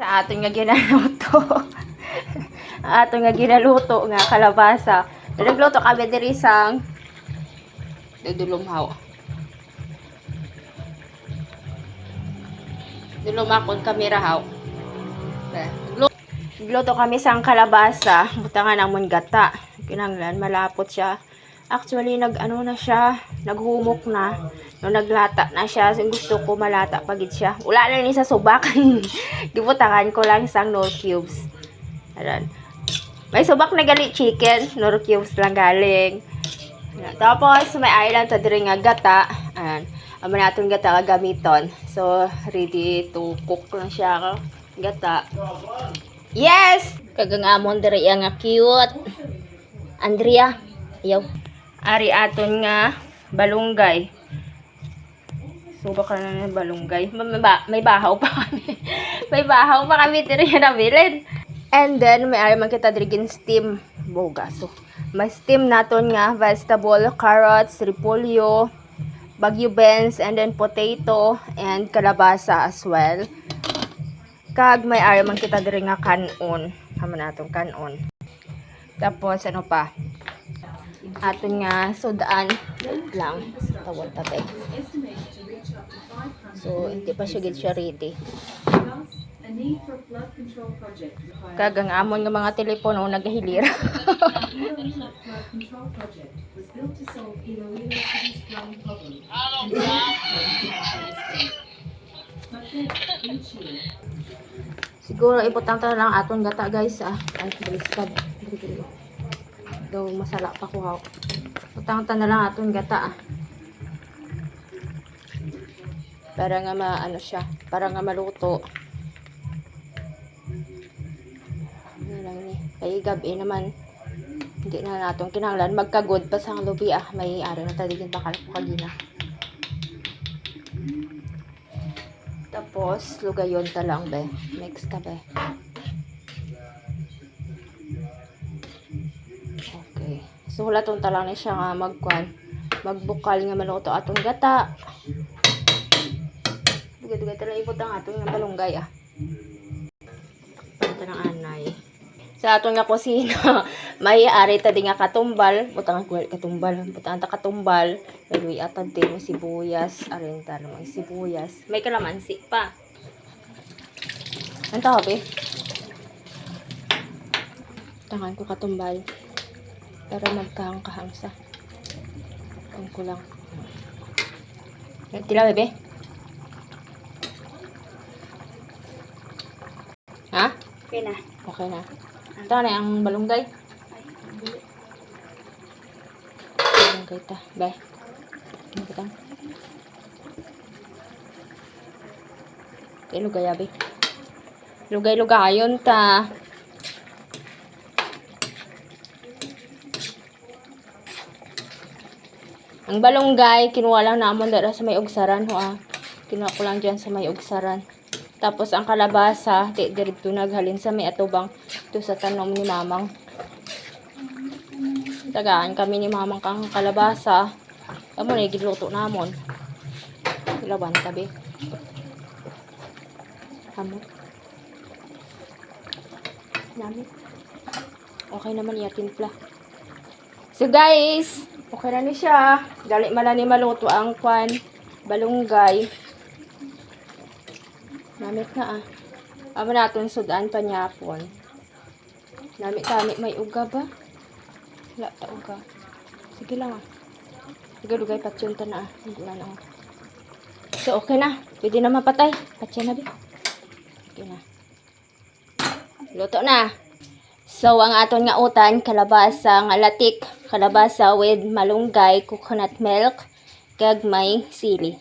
Sa aton nga ginaluto. Aton nga ginaluto nga kalabasa. Nagluto kami diri sang dudulumhaw. Dulumakon kami rahaw. Nagluto kami sang kalabasa, butangan namon gata. Kinanglan malapot siya. Actually, nag-ano na siya, naghumok na. No, naglata na siya. Gusto ko malata pagid siya. Wala na ni sa subak. Gibutangan ko lang isang nor cubes. Ayan. May subak na gali chicken, nor cubes lang galing. Ayan. Tapos, may island sa diri nga gata. Ayan. Amo natin gata gamiton. So, ready to cook na siya. Gata. Yes! Kagangamon diri nga cute. Andrea. Ayaw. Ari aton nga balunggay. Subak ka na ng balunggay. May bahaw pa kami. May bahaw pa kami diri na bilin. And then may ari man kita diri gin steam boga. So may steam naton nga vegetable, carrots, repolyo, bagyo beans, and then potato and kalabasa as well. Kag may ari man kita diri nga kanon. Hama naton kanon. Tapos ano pa? Aton nga sudaan lang tawag tatay. So hindi pa siya ready. Kagang amon nga mga telepono nagahilira. Siguro iputang ta lang aton gata guys ay baliskad. Daw masala pa ko haw. Utang-utang na lang atong gata para nga maano siya, para nga maluto. Ano lang ni. Kay gabi naman hindi na natong kinahanglan magkagod pa sang lubi may ari na tadigin pa kagina. Tapos lugayon ta lang be. Mix ka be. So, hulaton ta lang na siya nga magbukal nga maluto atong gata. Dugay-dugay talang ibot ang atong nga balunggay Panta ng anay. Sa atong nga kusina, may ari ta di nga katumbal. Butang ko katumbal. Butang ta katumbal. May atad din may sibuyas. Arin ta may sibuyas. May kalamansi pa. Ano tabi? Tangan ko katumbal. Para magkahang-kahang sa ang kulang. Tila bebe? Ha? Okay na. Okay na. Ito na ang balunggay. Balunggay ta. Bye. Ano ka kay lugay abi. Lugay-lugayon ta. Ang balunggay, kinuha lang naman dara sa may ugsaran Kinuha ko lang dyan sa may ugsaran. Tapos ang kalabasa, dirito naghalin sa may atubang ito sa tanom ni mamang. Tagaan kami ni mamang kang kalabasa. Kamu na giluto namon. Ilaban tabi. Kamu. Namit. Okay naman iya timpla. So guys, okay na ni siya. Dali mala ni maluto ang balunggay. Namit na Amo naton sudan panyapon. Namit may uga ba? Wala ta uga. Sige lang Sige patsyon ta na Hindi na So okay na. Pwede na mapatay. Patsyon na bi. Okay na. Luto na. So, ang aton nga utan, kalabasa nga latik, kalabasa with malunggay, coconut milk, kag may sili.